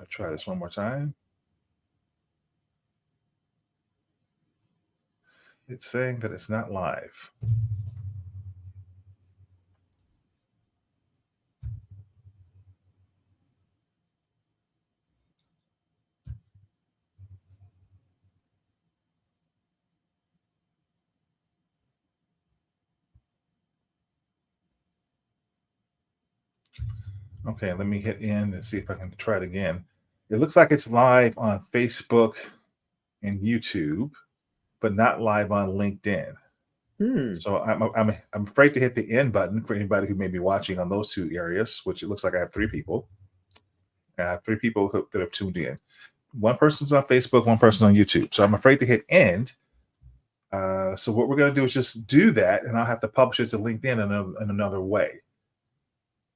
I'll try this one more time. It's saying that it's not live. Okay, let me hit in and see if I can try it again. It looks like it's live on Facebook and YouTube, but not live on LinkedIn. So I'm afraid to hit the end button for anybody who may be watching on those two areas, which it looks like I have three people. I have three people that have tuned in. One person's on Facebook, one person's on YouTube. So I'm afraid to hit end. So what we're going to do is just do that, and I'll have to publish it to LinkedIn in another way.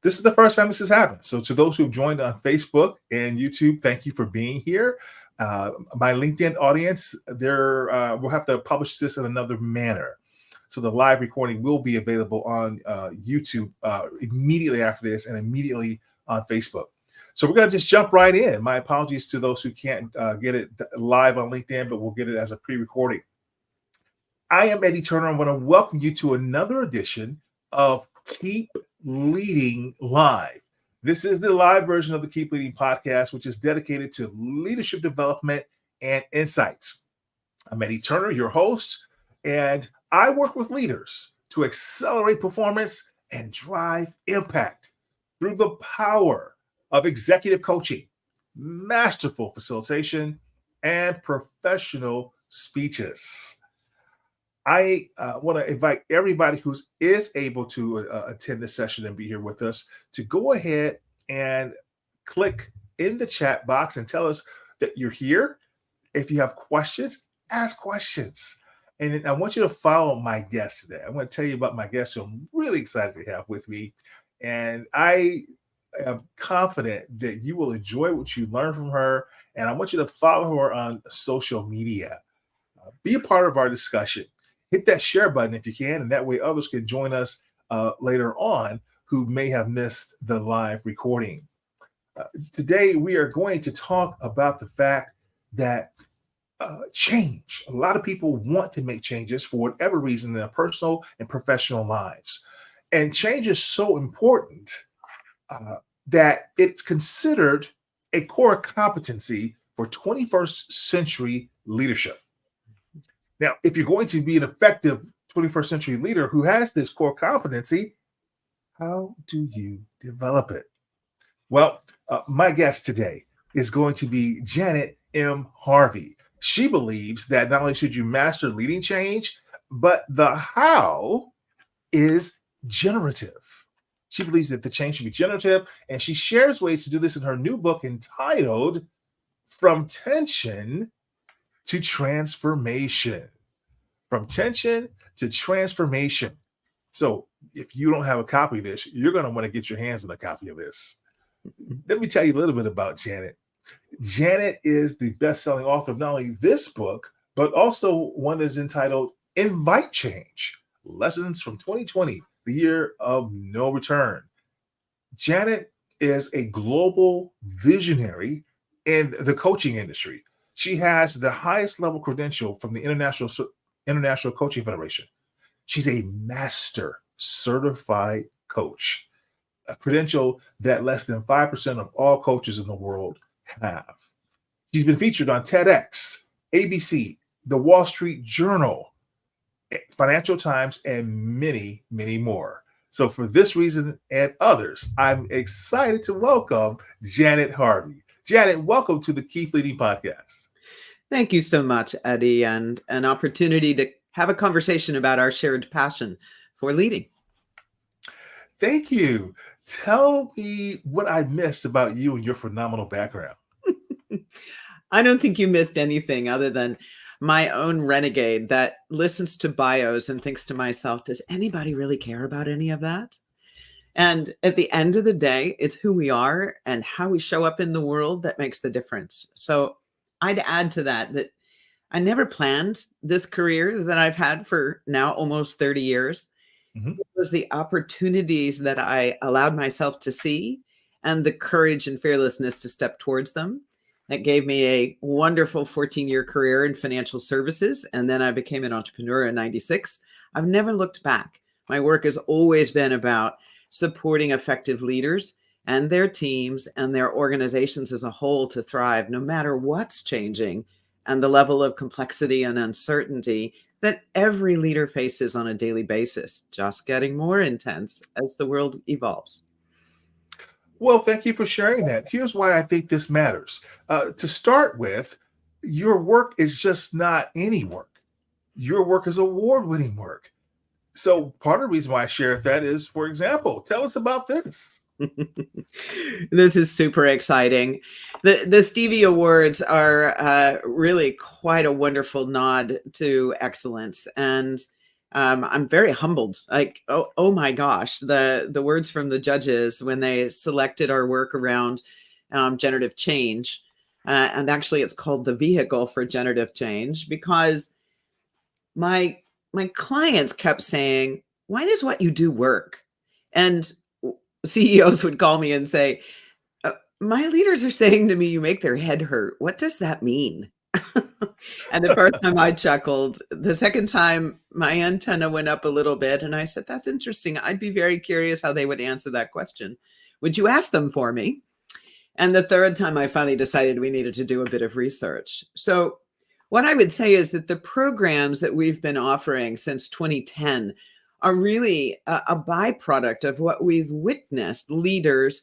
This is the first time this has happened. So to those who've joined on Facebook and YouTube, thank you for being here. My LinkedIn audience, we'll have to publish this in another manner. So the live recording will be available on YouTube immediately after this and immediately on Facebook. So we're going to just jump right in. My apologies to those who can't get it live on LinkedIn, but we'll get it as a pre-recording. I am Eddie Turner. I want to welcome you to another edition of Keep Leading Live. This is the live version of the Keep Leading podcast, which is dedicated to leadership development and insights. I'm Eddie Turner, your host, and I work with leaders to accelerate performance and drive impact through the power of executive coaching, masterful facilitation, and professional speeches. I want to invite everybody who is able to attend this session and be here with us to go ahead and click in the chat box and tell us that you're here. If you have questions, ask questions. And I want you to follow my guest today. I'm going to tell you about my guest who I'm really excited to have with me. And I am confident that you will enjoy what you learn from her. And I want you to follow her on social media. Be a part of our discussion. Hit that share button if you can, and that way others can join us later on who may have missed the live recording. Today, we are going to talk about the fact that change. A lot of people want to make changes for whatever reason in their personal and professional lives. And change is so important that it's considered a core competency for 21st century leadership. Now, if you're going to be an effective 21st century leader who has this core competency, how do you develop it? Well, my guest today is going to be Janet M. Harvey. She believes that not only should you master leading change, but the how is generative. She believes that the change should be generative, and she shares ways to do this in her new book entitled From Tension to Transformation. From tension to transformation. So if you don't have a copy of this, you're going to want to get your hands on a copy of this. Let me tell you a little bit about Janet. Janet is the best-selling author of not only this book, but also one that's entitled Invite Change, Lessons from 2020, the Year of No Return. Janet is a global visionary in the coaching industry. She has the highest level credential from the International Coaching Federation. She's a master certified coach, a credential that less than 5% of all coaches in the world have. She's been featured on TEDx, ABC, the Wall Street Journal, Financial Times, and many, many more. So for this reason and others, I'm excited to welcome Janet Harvey. Janet, welcome to the Keep Leading podcast. Thank you so much, Eddie, and an opportunity to have a conversation about our shared passion for leading. Thank you. Tell me what I missed about you and your phenomenal background. I don't think you missed anything other than my own renegade that listens to bios and thinks to myself, does anybody really care about any of that? And at the end of the day, it's who we are and how we show up in the world that makes the difference. So I'd add to that I never planned this career that I've had for now almost 30 years. Mm-hmm. It was the opportunities that I allowed myself to see and the courage and fearlessness to step towards them. That gave me a wonderful 14-year career in financial services. And then I became an entrepreneur in 96. I've never looked back. My work has always been about supporting effective leaders and their teams and their organizations as a whole to thrive, no matter what's changing and the level of complexity and uncertainty that every leader faces on a daily basis, just getting more intense as the world evolves. Well, thank you for sharing that. Here's why I think this matters. To start with, your work is just not any work. Your work is award-winning work. So part of the reason why I share that is, for example, tell us about this. This is super exciting. The Stevie Awards are really quite a wonderful nod to excellence. And I'm very humbled. Like, oh my gosh, the words from the judges when they selected our work around generative change. And actually, it's called the vehicle for generative change, because my clients kept saying, "Why does what you do work?" And CEOs would call me and say, my leaders are saying to me, you make their head hurt. What does that mean? And the first time I chuckled. The second time my antenna went up a little bit and I said, that's interesting. I'd be very curious how they would answer that question. Would you ask them for me? And the third time I finally decided we needed to do a bit of research. So what I would say is that the programs that we've been offering since 2010 are really a byproduct of what we've witnessed leaders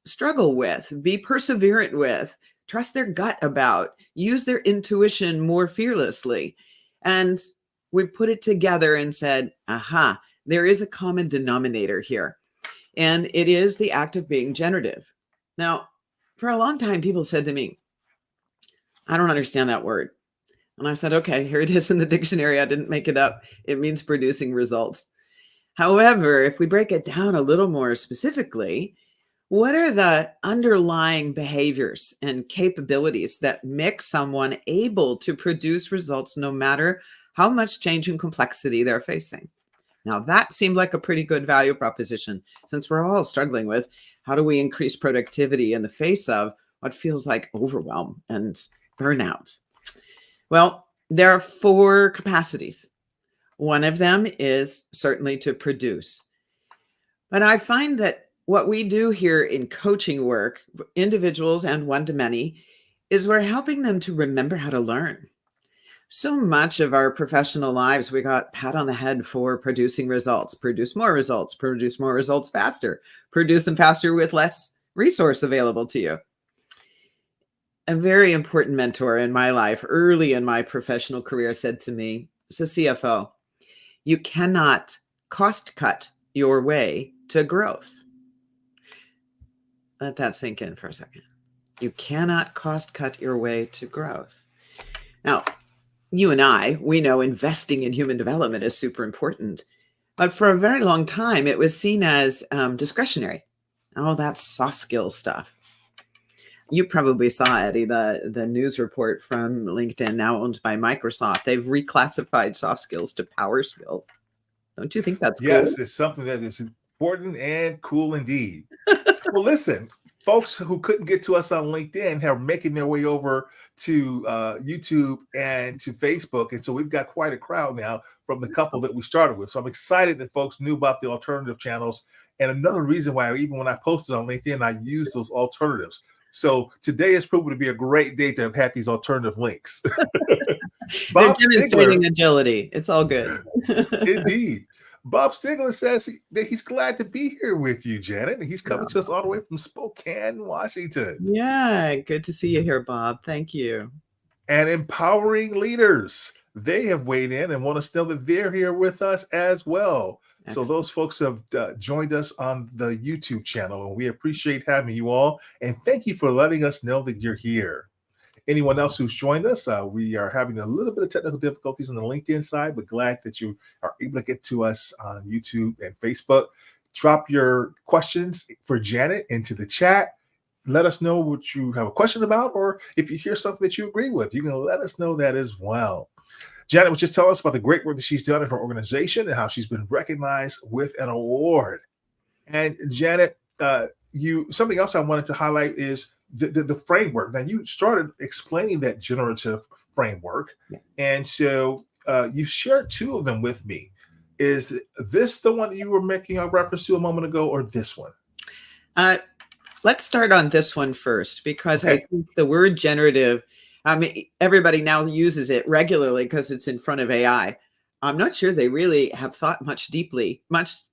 struggle with, be perseverant with, trust their gut about, use their intuition more fearlessly. And we put it together and said, aha, there is a common denominator here. And it is the act of being generative. Now, for a long time, people said to me, I don't understand that word. And I said, okay, here it is in the dictionary. I didn't make it up. It means producing results. However, if we break it down a little more specifically, what are the underlying behaviors and capabilities that make someone able to produce results no matter how much change and complexity they're facing? Now, that seemed like a pretty good value proposition, since we're all struggling with how do we increase productivity in the face of what feels like overwhelm and burnout. Well, there are 4 capacities. One of them is certainly to produce. But I find that what we do here in coaching work, individuals and one-to-many, is we're helping them to remember how to learn. So much of our professional lives, we got pat on the head for producing results, produce more results faster, produce them faster with less resource available to you. A very important mentor in my life, early in my professional career, said to me, as a CFO, you cannot cost cut your way to growth. Let that sink in for a second. You cannot cost cut your way to growth. Now, you and I, we know investing in human development is super important. But for a very long time, it was seen as discretionary. Oh, that's soft skill stuff. You probably saw, Eddie, the news report from LinkedIn, now owned by Microsoft. They've reclassified soft skills to power skills. Don't you think that's cool? Yes, it's something that is important and cool indeed. Well, listen, folks who couldn't get to us on LinkedIn are making their way over to YouTube and to Facebook. And so we've got quite a crowd now from the couple that we started with. So I'm excited that folks knew about the alternative channels. And another reason why, even when I posted on LinkedIn, I used those alternatives. So today has proven to be a great day to have had these alternative links. They're demonstrating agility. It's all good. Indeed. Bob Stigler says that he's glad to be here with you, Janet. And he's coming to us all the way from Spokane, Washington. Yeah, good to see you here, Bob. Thank you. And Empowering Leaders. They have weighed in and want us to know that they're here with us as well. Excellent. So those folks have joined us on the YouTube channel, and we appreciate having you all. And thank you for letting us know that you're here. Anyone else who's joined us, we are having a little bit of technical difficulties on the LinkedIn side, but glad that you are able to get to us on YouTube and Facebook. Drop your questions for Janet into the chat. Let us know what you have a question about, or if you hear something that you agree with, you can let us know that as well. Janet was just telling us about the great work that she's done in her organization and how she's been recognized with an award. And Janet, something else I wanted to highlight is the framework. Now you started explaining that generative framework, Yeah. and so you shared two of them with me. Is this the one that you were making a reference to a moment ago, or this one? Uh, let's start on this one first, because I Okay. think the word generative, I mean, everybody now uses it regularly because it's in front of AI. I'm not sure they really have thought much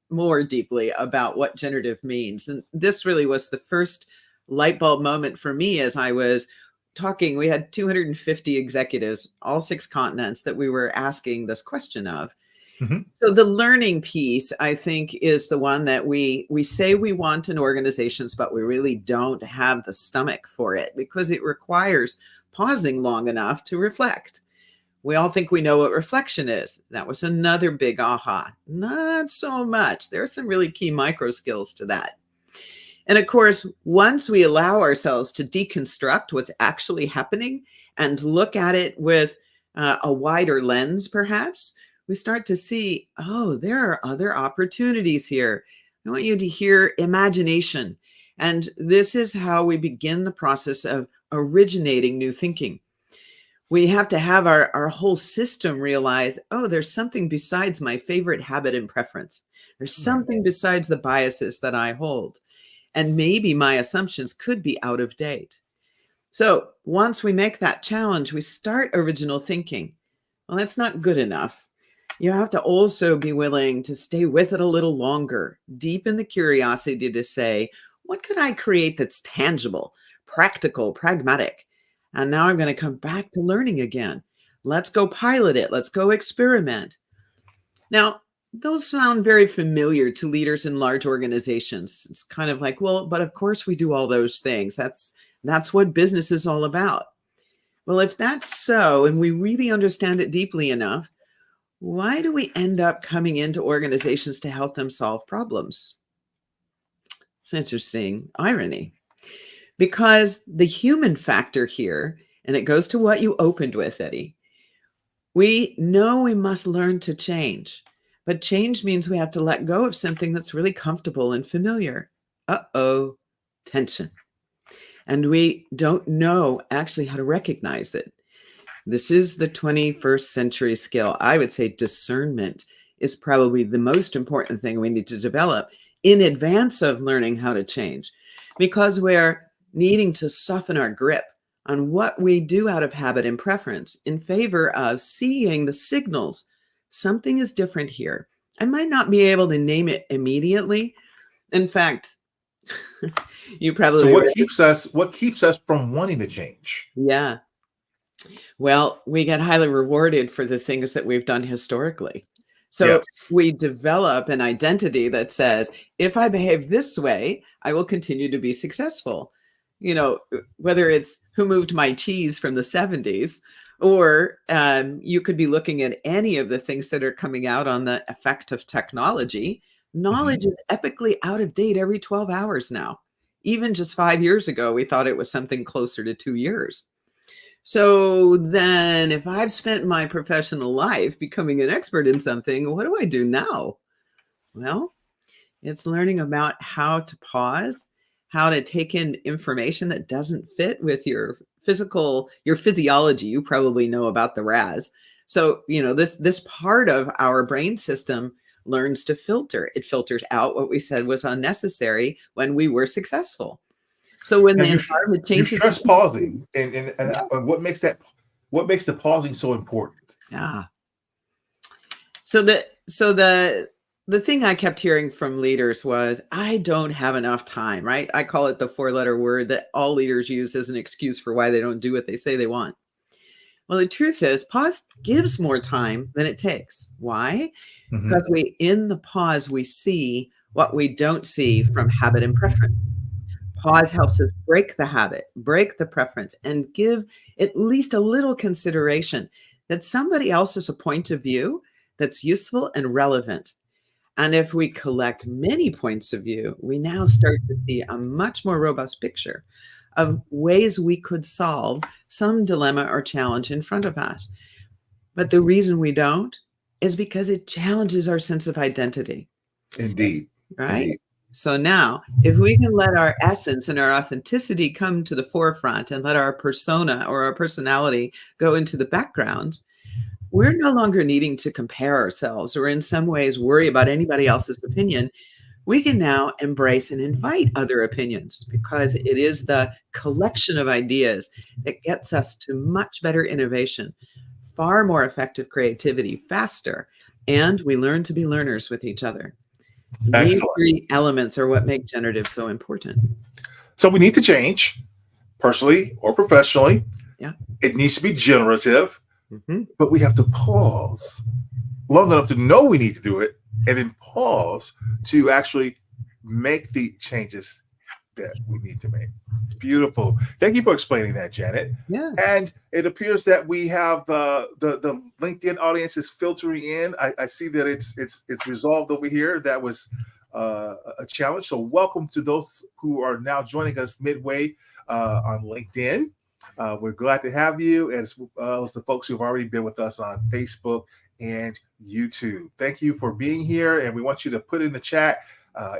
more deeply about what generative means. And this really was the first light bulb moment for me as I was talking. We had 250 executives, all 6 continents, that we were asking this question of. Mhm. So the learning piece, I think, is the one that we say we want in organizations, but we really don't have the stomach for it because it requires pausing long enough to reflect. We all think we know what reflection is. That was another big aha. Not so much. There are some really key micro skills to that. And of course, once we allow ourselves to deconstruct what's actually happening and look at it with a wider lens, perhaps, we start to see, oh, there are other opportunities here. I want you to hear imagination. And this is how we begin the process of originating new thinking. We have to have our whole system realize, oh, there's something besides my favorite habit and preference. There's Right. something besides the biases that I hold. And maybe my assumptions could be out of date. So once we make that challenge, we start original thinking. Well, that's not good enough. You have to also be willing to stay with it a little longer, deepen the curiosity to say, what could I create that's tangible, practical, pragmatic? And now I'm going to come back to learning again. Let's go pilot it. Let's go experiment. Now, those sound very familiar to leaders in large organizations. It's kind of like, well, but of course we do all those things. That's what business is all about. Well, if that's so, and we really understand it deeply enough, why do we end up coming into organizations to help them solve problems? It's interesting irony, because the human factor here, and it goes to what you opened with, Eddie, we know we must learn to change, but change means we have to let go of something that's really comfortable and familiar. Uh-oh, tension. And we don't know actually how to recognize it. This is the 21st century skill. I would say discernment is probably the most important thing we need to develop in advance of learning how to change, because we're needing to soften our grip on what we do out of habit and preference in favor of seeing the signals. Something is different here. I might not be able to name it immediately. In fact, you So probably read, what keeps us from wanting to change? yeah. Well, we get highly rewarded for the things that we've done historically. So Yes. we develop an identity that says, if I behave this way, I will continue to be successful. Whether it's who moved my cheese from the 70s, or you could be looking at any of the things that are coming out on the effect of technology. Mhm. Knowledge is epically out of date every 12 hours now. Even just 5 years ago, we thought it was something closer to 2 years. So then, if I've spent my professional life becoming an expert in something, what do I do now? Well, it's learning about how to pause, how to take in information that doesn't fit with your physiology. You probably know about the RAS. So, this part of our brain system learns to filter. It filters out what we said was unnecessary when we were successful. So when Now the environment you changes, stress pausing, and what makes the pausing so important? yeah. So the thing I kept hearing from leaders was, I don't have enough time, right? I call it the 4-letter word that all leaders use as an excuse for why they don't do what they say they want. Well, the truth is, pause gives more time than it takes. Why? Mhm. Because in the pause, we see what we don't see from habit and preference. Pause helps us break the habit, break the preference, and give at least a little consideration that somebody else has a point of view that's useful and relevant. And if we collect many points of view, we now start to see a much more robust picture of ways we could solve some dilemma or challenge in front of us. But the reason we don't is because it challenges our sense of identity, Indeed. right? Indeed. So now, if we can let our essence and our authenticity come to the forefront and let our persona or our personality go into the background, we're no longer needing to compare ourselves or in some ways worry about anybody else's opinion. We can now embrace and invite other opinions because it is the collection of ideas that gets us to much better innovation, far more effective creativity, faster, and we learn to be learners with each other. These Excellent. three elements are what make generative so important. So we need to change personally or professionally. Yeah. It needs to be generative, Mm-hmm. but we have to pause long enough to know we need to do it and then pause to actually make the changes that we need to make. Beautiful. Thank you for explaining that, Janet. Yeah. And it appears that we have the LinkedIn audience is filtering in. I see that it's resolved over here. That was a challenge. So welcome to those who are now joining us midway on LinkedIn. We're glad to have you, as well as the folks who've already been with us on Facebook and YouTube. Thank you for being here, and we want you to put in the chat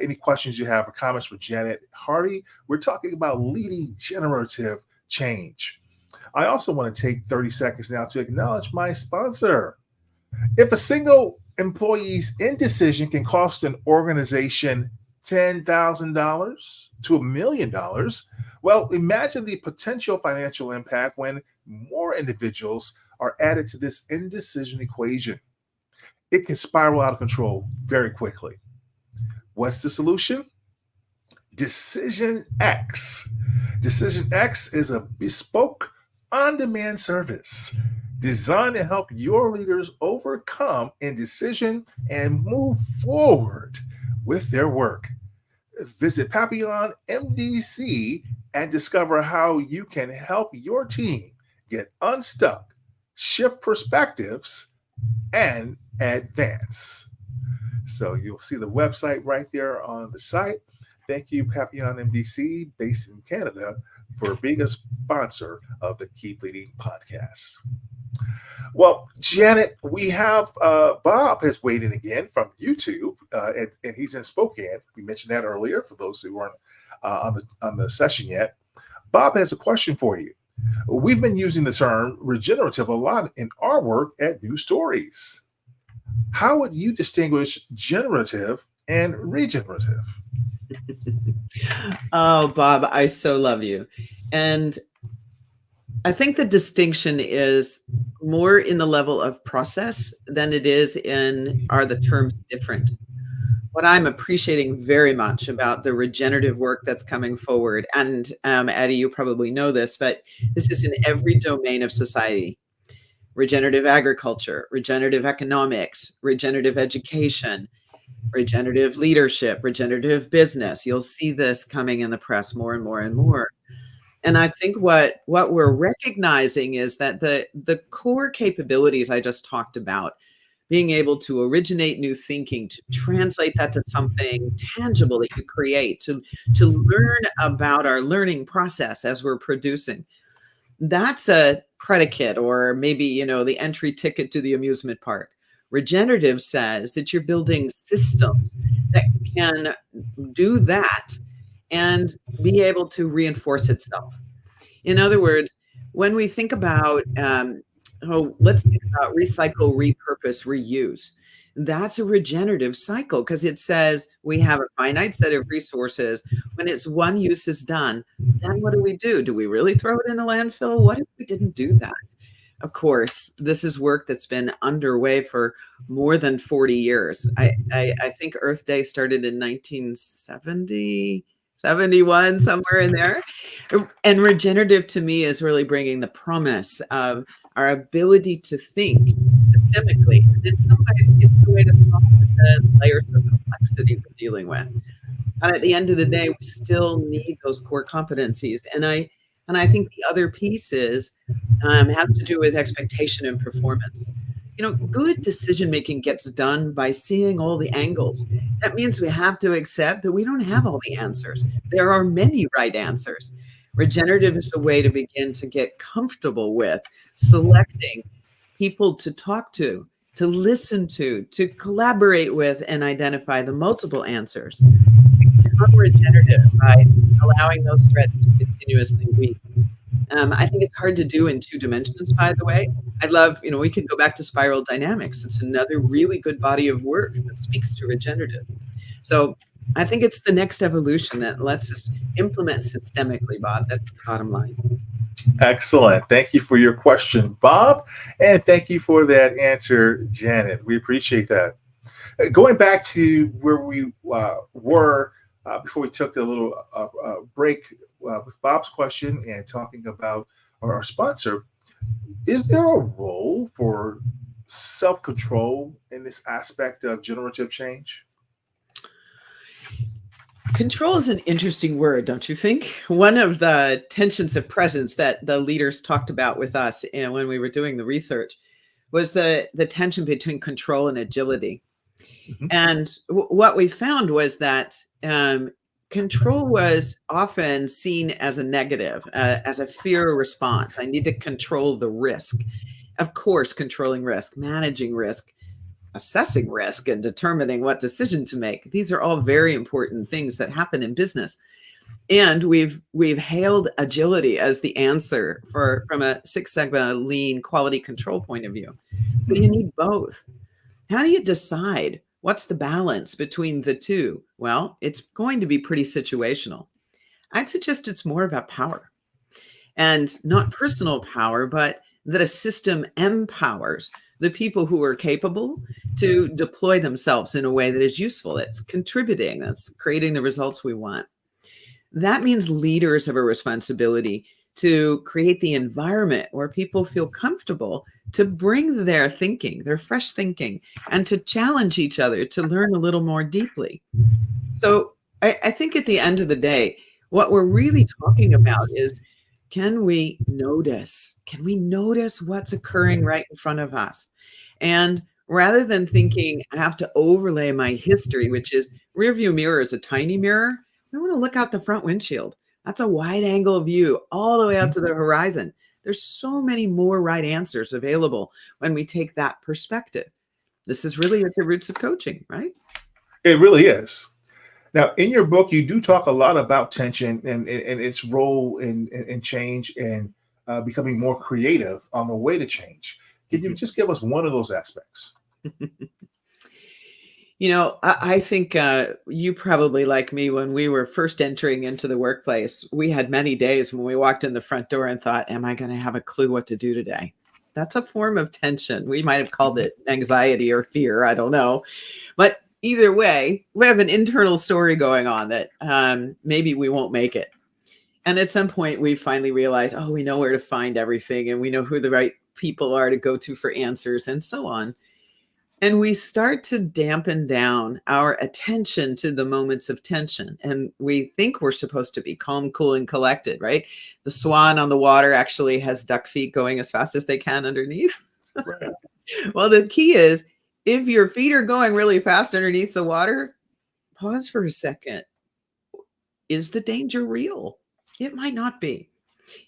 any questions you have or comments for Janet Harvey. We're talking about leading generative change. I also want to take 30 seconds now to acknowledge my sponsor. If a single employee's indecision can cost an organization $10,000 to $1 million, well, imagine the potential financial impact when more individuals are added to this indecision equation. It can spiral out of control very quickly. What's the solution? Decision X. Decision X is a bespoke, on-demand service designed to help your leaders overcome indecision and move forward with their work. Visit Papillon MDC and discover how you can help your team get unstuck, shift perspectives, and advance. So you'll see the website right there on the site. Thank you, Papillon MDC, based in Canada, for being a sponsor of the Keep Leading podcast. Well, Janet, we have Bob has weighed in again from YouTube, and he's in Spokane. We mentioned that earlier for those who weren't on the session yet. Bob has a question for you. We've been using the term regenerative a lot in our work at New Stories. How would you distinguish generative and regenerative? Oh, Bob, I so love you. And I think the distinction is more in the level of process than it is in are the terms different. What I'm appreciating very much about the regenerative work that's coming forward, and Addie, you probably know this, but this is in every domain of society. Regenerative agriculture, regenerative economics, regenerative education, regenerative leadership, regenerative business. You'll see this coming in the press more and more and more. And I think what we're recognizing is that the core capabilities I just talked about, being able to originate new thinking, to translate that to something tangible that you create, to learn about our learning process as we're producing, that's a predicate, or maybe, the entry ticket to the amusement park. Regenerative says that you're building systems that can do that and be able to reinforce itself. In other words, when we think about, let's think about recycle, repurpose, reuse. That's a regenerative cycle because it says we have a finite set of resources. When its one use is done, then what do? Do we really throw it in the landfill? What if we didn't do that? Of course, this is work that's been underway for more than 40 years. I think Earth Day started in 1970, 71, somewhere in there. And regenerative to me is really bringing the promise of our ability to think systemically. And in some ways, it's the way to solve the layers of complexity we're dealing with. And at the end of the day, we still need those core competencies. And I think the other piece has to do with expectation and performance. Good decision making gets done by seeing all the angles. That means we have to accept that we don't have all the answers. There are many right answers. Regenerative is a way to begin to get comfortable with selecting people to talk to listen to collaborate with, and identify the multiple answers. become regenerative by allowing those threats to continuously weaken. I think it's hard to do in two dimensions, by the way. I love, we could go back to spiral dynamics. It's another really good body of work that speaks to regenerative. So I think it's the next evolution that lets us implement systemically, Bob. That's the bottom line. Excellent. Thank you for your question, Bob. And thank you for that answer, Janet. We appreciate that. Going back to where we were before we took the little break with Bob's question and talking about our sponsor, is there a role for self-control in this aspect of generative change? Control is an interesting word, don't you think? One of the tensions of presence that the leaders talked about with us when we were doing the research was the tension between control and agility. Mm-hmm. And what we found was that control was often seen as a negative, as a fear response. I need to control the risk. Of course, controlling risk, managing risk, assessing risk, and determining what decision to make. These are all very important things that happen in business. And we've hailed agility as the answer from a Six Sigma lean quality control point of view. So you need both. How do you decide what's the balance between the two? Well, it's going to be pretty situational. I'd suggest it's more about power, and not personal power, but that a system empowers the people who are capable to deploy themselves in a way that is useful, that's contributing, that's creating the results we want. That means leaders have a responsibility to create the environment where people feel comfortable to bring their thinking, their fresh thinking, and to challenge each other to learn a little more deeply. So I think at the end of the day, what we're really talking about is, can we notice? Can we notice what's occurring right in front of us? And rather than thinking I have to overlay my history, which is rearview mirror is a tiny mirror, we want to look out the front windshield. That's a wide angle view all the way out to the horizon. There's so many more right answers available when we take that perspective. This is really at the roots of coaching, right? It really is. Now, in your book, you do talk a lot about tension and its role in change and becoming more creative on the way to change. Can you just give us one of those aspects? I think you probably, like me, when we were first entering into the workplace, we had many days when we walked in the front door and thought, am I going to have a clue what to do today? That's a form of tension. We might have called it anxiety or fear. I don't know. But either way, we have an internal story going on that maybe we won't make it. And at some point, we finally realize, we know where to find everything, and we know who the right people are to go to for answers and so on. And we start to dampen down our attention to the moments of tension. And we think we're supposed to be calm, cool, and collected, right? The swan on the water actually has duck feet going as fast as they can underneath. Right. Well, the key is, if your feet are going really fast underneath the water, pause for a second. Is the danger real? It might not be.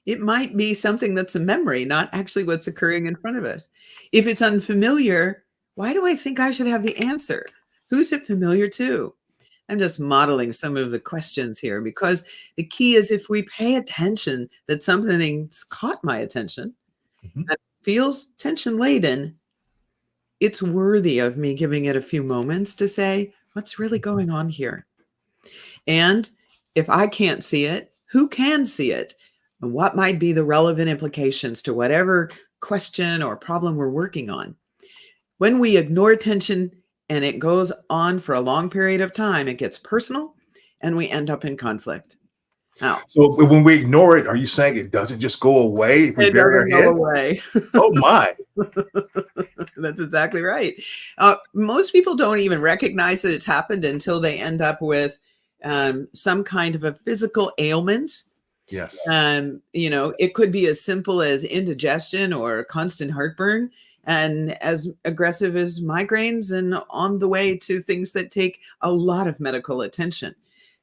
It might be something that's a memory, not actually what's occurring in front of us. If it's unfamiliar, why do I think I should have the answer? Who's it familiar to? I'm just modeling some of the questions here, because the key is, if we pay attention that something's caught my attention and feels tension laden, it's worthy of me giving it a few moments to say, what's really going on here? And if I can't see it, who can see it? And what might be the relevant implications to whatever question or problem we're working on? When we ignore tension and it goes on for a long period of time, it gets personal and we end up in conflict. Now, so when we ignore it, are you saying it doesn't just go away if we bury our head? Away. Oh my. That's exactly right. Most people don't even recognize that it's happened until they end up with some kind of a physical ailment. Yes. It could be as simple as indigestion or constant heartburn, and as aggressive as migraines, and on the way to things that take a lot of medical attention.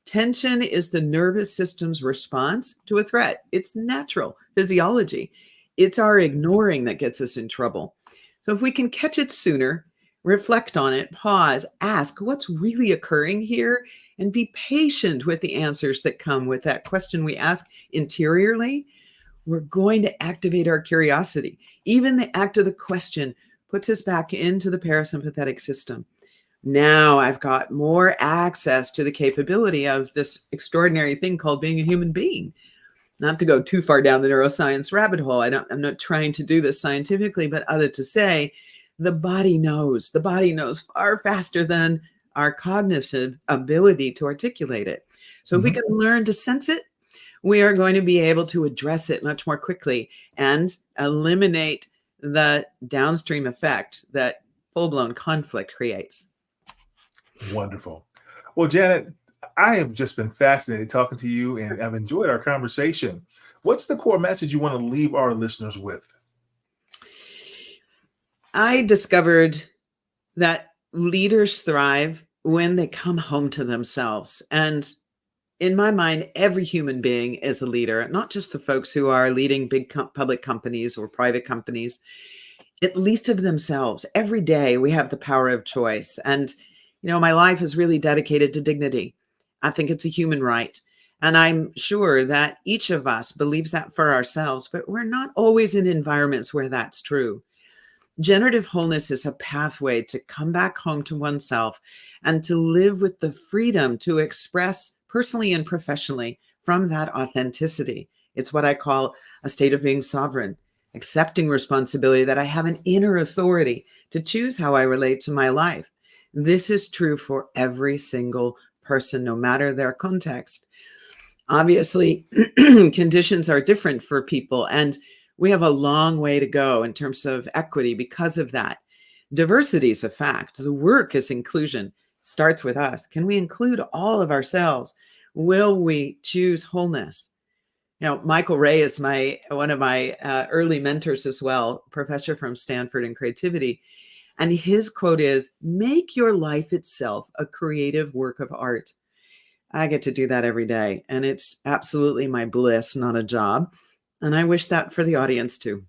Tension is the nervous system's response to a threat. It's natural physiology. It's our ignoring that gets us in trouble. So if we can catch it sooner, reflect on it, pause, ask what's really occurring here, and be patient with the answers that come with that question we ask interiorly, we're going to activate our curiosity. Even the act of the question puts us back into the parasympathetic system. Now I've got more access to the capability of this extraordinary thing called being a human being. Not to go too far down the neuroscience rabbit hole. I'm not trying to do this scientifically, but other to say, the body knows. The body knows far faster than our cognitive ability to articulate it. So if we can learn to sense it, we are going to be able to address it much more quickly and eliminate the downstream effect that full-blown conflict creates. Wonderful. Well, Janet, I have just been fascinated talking to you, and I've enjoyed our conversation. What's the core message you want to leave our listeners with? I discovered that leaders thrive when they come home to themselves. And in my mind, every human being is a leader, not just the folks who are leading big public companies or private companies, at least of themselves. Every day we have the power of choice. And, my life is really dedicated to dignity. I think it's a human right. And I'm sure that each of us believes that for ourselves, but we're not always in environments where that's true. Generative wholeness is a pathway to come back home to oneself and to live with the freedom to express personally and professionally from that authenticity. It's what I call a state of being sovereign, accepting responsibility that I have an inner authority to choose how I relate to my life. This is true for every single person, no matter their context. Obviously, conditions are different for people, and we have a long way to go in terms of equity because of that. Diversity is a fact. The work is inclusion. Starts with us. Can we include all of ourselves? Will we choose wholeness? Michael Ray is one of my early mentors as well, professor from Stanford in creativity. And his quote is, "Make your life itself a creative work of art." I get to do that every day, and it's absolutely my bliss, not a job. And I wish that for the audience too.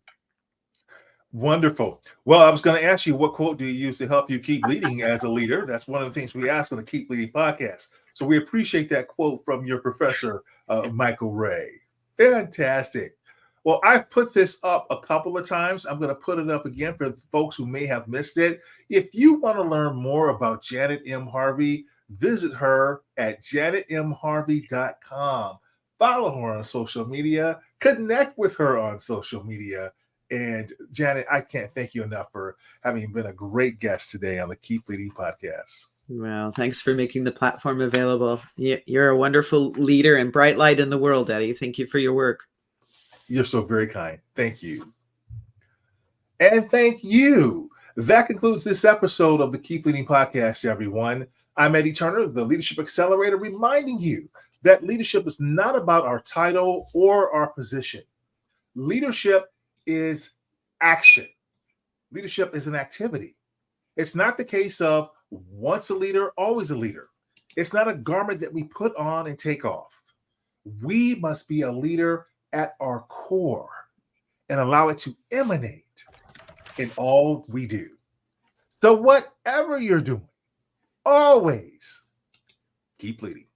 Wonderful. Well, I was going to ask you, what quote do you use to help you keep leading as a leader? That's one of the things we ask on the Keep Leading podcast. So we appreciate that quote from your professor, Michael Ray. Fantastic. Well, I've put this up a couple of times. I'm going to put it up again for folks who may have missed it. If you want to learn more about Janet M. Harvey, visit her at janetmharvey.com. Follow her on social media. Connect with her on social media. And Janet, I can't thank you enough for having been a great guest today on the Keep Leading podcast. Well, thanks for making the platform available. You're a wonderful leader and bright light in the world, Eddie. Thank you for your work. You're so very kind. Thank you. And thank you. That concludes this episode of the Keep Leading podcast, everyone. I'm Eddie Turner, the Leadership Accelerator, reminding you that leadership is not about our title or our position. Leadership is action. Leadership is an activity. It's not the case of once a leader, always a leader. It's not a garment that we put on and take off. We must be a leader at our core and allow it to emanate in all we do. So whatever you're doing, always keep leading.